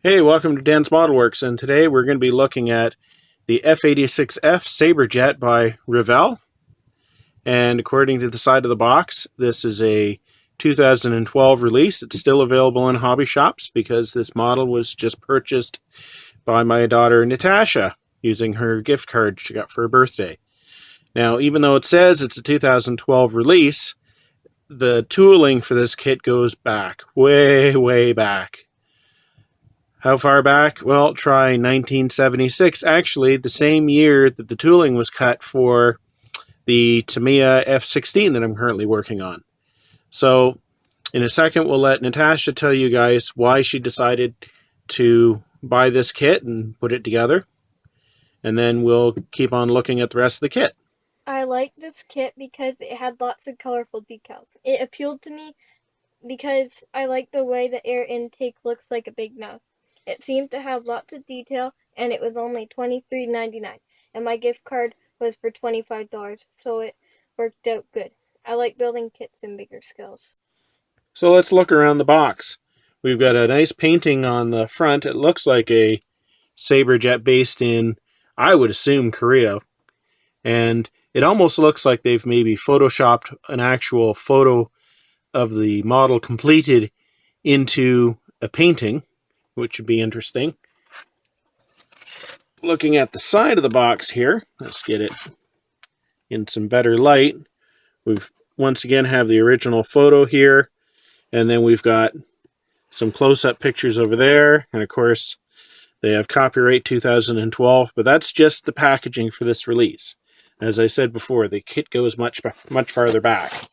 Hey, welcome to Dan's Model Works, and today we're going to be looking at the F-86F Sabre jet by Revell. And according to the side of the box, this is a 2012 release. It's still available in hobby shops because this model was just purchased by my daughter Natasha using her gift card she got for her birthday. Now, even though it says it's a 2012 release, the tooling for this kit goes back, way back. How far back? Well, try 1976. Actually, the same year that the tooling was cut for the Tamiya F-16 that I'm currently working on. So, in a second, we'll let Natasha tell you guys why she decided to buy this kit and put it together. And then we'll keep on looking at the rest of the kit. I like this kit because it had lots of colorful decals. It appealed to me because I like the way the air intake looks like a big mouth. It seemed to have lots of detail, and it was only $23.99, and my gift card was for $25, so it worked out good. I like building kits in bigger scales. So let's look around the box. We've got a nice painting on the front. It looks like a Sabre jet based in, I would assume, Korea. And it almost looks like they've maybe photoshopped an actual photo of the model completed into a painting, which would be interesting. Looking at the side of the box here, let's get it in some better light. We've once again have the original photo here, and then we've got some close-up pictures over there, and of course they have copyright 2012, but that's just the packaging for this release. As I said before, the kit goes much farther back.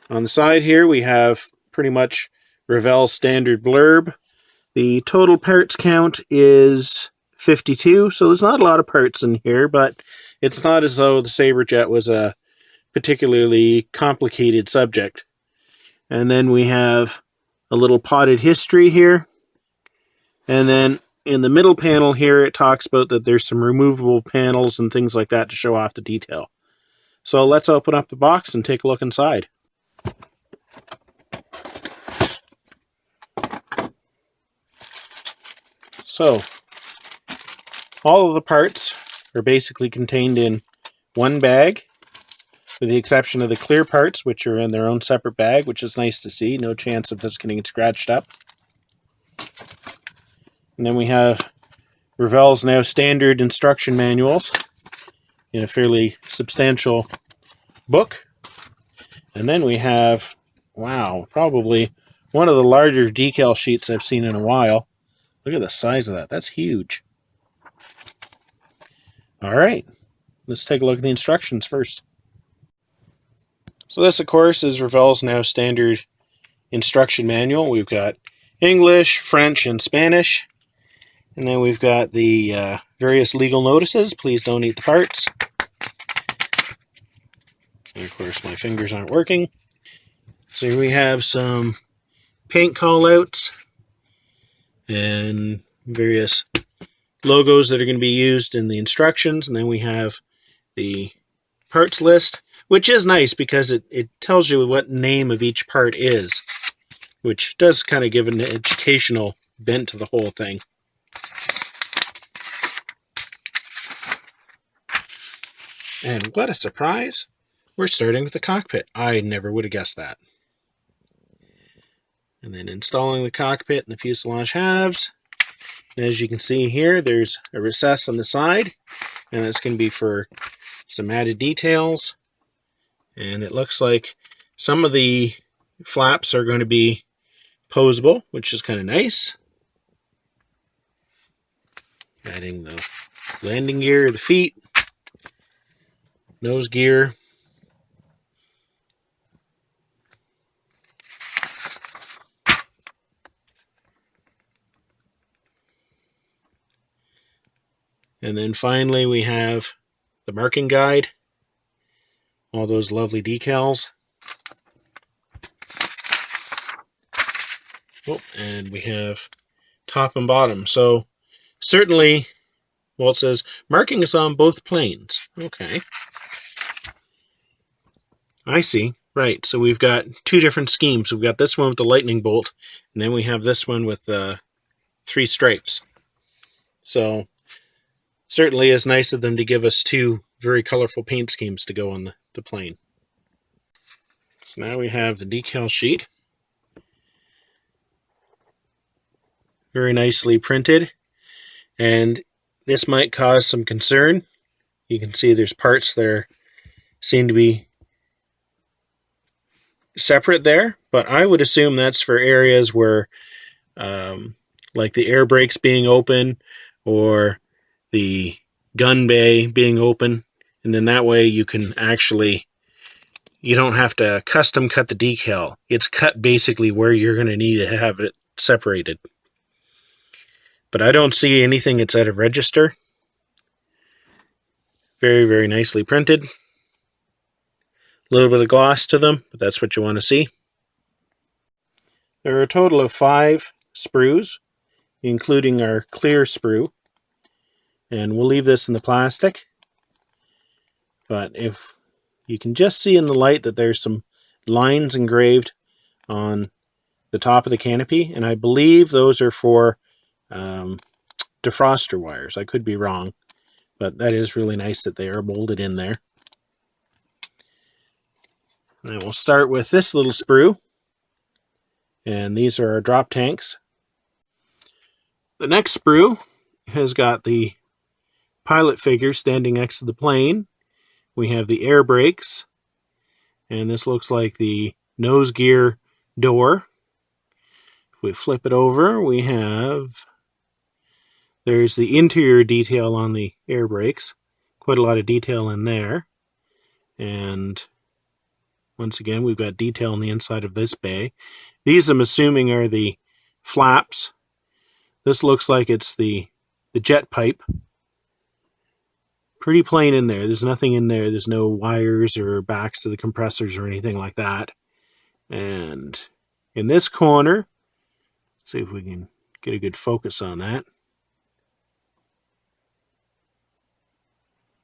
On the side here we have pretty much Revell's standard blurb. The total parts count is 52, so there's not a lot of parts in here, but it's not as though the Sabre jet was a particularly complicated subject. And then we have a little potted history here. And then in the middle panel here, it talks about that there's some removable panels and things like that to show off the detail. So let's open up the box and take a look inside. So, all of the parts are basically contained in one bag, with the exception of the clear parts, which are in their own separate bag, which is nice to see. No chance of this getting scratched up. And then we have Revell's now standard instruction manuals in a fairly substantial book. And then we have, wow, probably one of the larger decal sheets I've seen in a while. Look at the size of that. That's huge. All right, let's take a look at the instructions first. So this, of course, is Revell's now standard instruction manual. We've got English, French, and Spanish. And then we've got the various legal notices. Please don't eat the parts. And of course, my fingers aren't working. So here we have some paint callouts and various logos that are going to be used in the instructions. And then we have the parts list, which is nice because it tells you what name of each part is, which does kind of give an educational bent to the whole thing. And what a surprise! We're starting with the cockpit. I never would have guessed that. And then installing the cockpit and the fuselage halves. And as you can see here, there's a recess on the side, and it's going to be for some added details. And it looks like some of the flaps are going to be posable, which is kind of nice. Adding the landing gear, the feet, nose gear. And then finally we have the marking guide. All those lovely decals. Oh, and we have top and bottom. So certainly, well, it says marking is on both planes. Okay. I see. Right, so we've got two different schemes. We've got this one with the lightning bolt, and then we have this one with the 3 stripes. So certainly is nice of them to give us 2 very colorful paint schemes to go on the plane. So now we have the decal sheet. Very nicely printed. And this might cause some concern. You can see there's parts that seem to be separate there, but I would assume that's for areas where like the air brakes being open or the gun bay being open, and then that way you can actually, you don't have to custom cut the decal. It's cut basically where you're going to need to have it separated. But I don't see anything that's out of register. Very, very nicely printed. A little bit of gloss to them, but that's what you want to see. There are a total of 5 sprues, including our clear sprue. And we'll leave this in the plastic. But if you can just see in the light that there's some lines engraved on the top of the canopy, and I believe those are for defroster wires. I could be wrong, but that is really nice that they are molded in there. And we'll start with this little sprue, and these are our drop tanks. The next sprue has got the pilot figure standing next to the plane. We have the air brakes, and this looks like the nose gear door. If we flip it over, we have, there's the interior detail on the air brakes. Quite a lot of detail in there. And once again, we've got detail on the inside of this bay. These, I'm assuming, are the flaps. This looks like it's the jet pipe. Pretty plain in there. There's nothing in there. There's no wires or backs to the compressors or anything like that. And in this corner, see if we can get a good focus on that.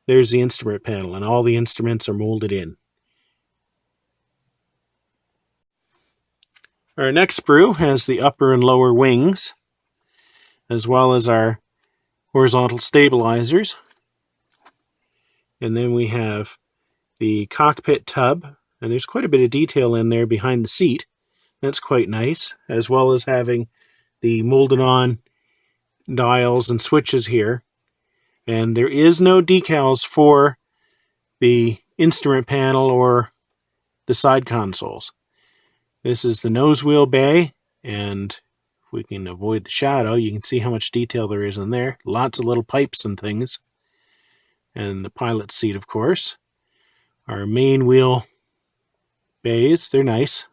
There's the instrument panel, and all the instruments are molded in. Our next sprue has the upper and lower wings, as well as our horizontal stabilizers. And then we have the cockpit tub, and there's quite a bit of detail in there behind the seat. That's quite nice, as well as having the molded on dials and switches here. And there is no decals for the instrument panel or the side consoles. This is the nose wheel bay, and if we can avoid the shadow, you can see how much detail there is in there. Lots of little pipes and things. And the pilot seat, of course. Our main wheel bays, they're nice.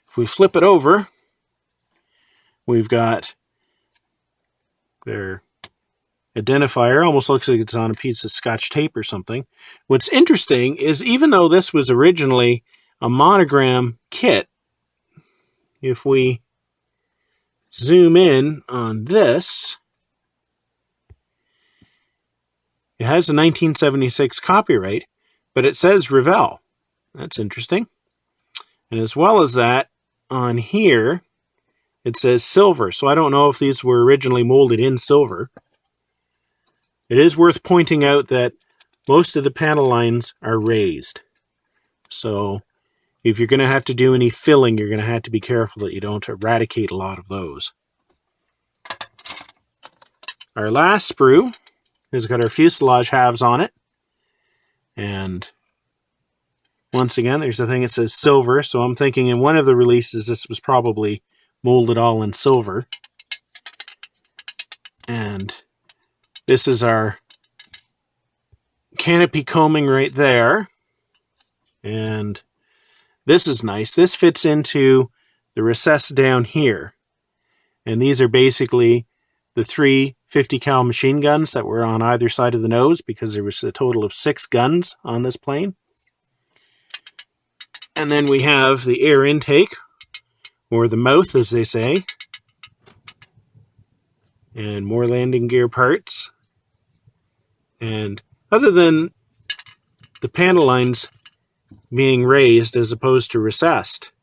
If we flip it over, we've got their identifier. Almost looks like it's on a piece of Scotch tape or something. What's interesting is, even though this was originally a monogram kit, if we zoom in on this, it has a 1976 copyright, but it says Revell. That's interesting. And as well as that, on here, it says silver. So I don't know if these were originally molded in silver. It is worth pointing out that most of the panel lines are raised. So if you're going to have to do any filling, you're going to have to be careful that you don't eradicate a lot of those. Our last sprue has got our fuselage halves on it. And once again, there's the thing that says silver. So I'm thinking in one of the releases, this was probably molded all in silver. And this is our canopy combing right there. And this is nice. This fits into the recess down here. And these are basically the 3 50 cal machine guns that were on either side of the nose, because there was a total of 6 guns on this plane. And then we have the air intake, or the mouth as they say, and more landing gear parts. And other than the panel lines being raised as opposed to recessed,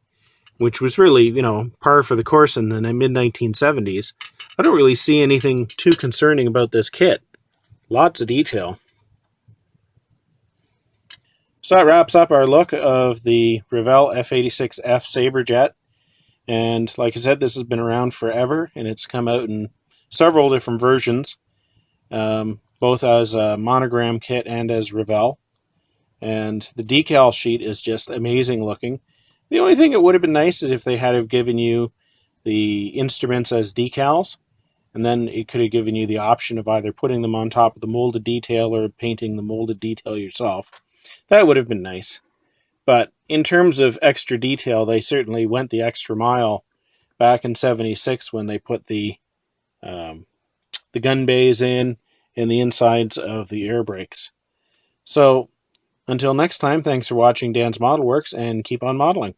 which was really, you know, par for the course in the mid-1970s, I don't really see anything too concerning about this kit. Lots of detail. So that wraps up our look of the Revell F-86F Sabre jet. And like I said, this has been around forever, and it's come out in several different versions, both as a monogram kit and as Revell. And the decal sheet is just amazing looking. The only thing it would have been nice is if they had have given you the instruments as decals, and then it could have given you the option of either putting them on top of the molded detail or painting the molded detail yourself. That would have been nice. But in terms of extra detail, they certainly went the extra mile back in '76 when they put the gun bays in and the insides of the air brakes. So until next time, thanks for watching Dan's Model Works, and keep on modeling.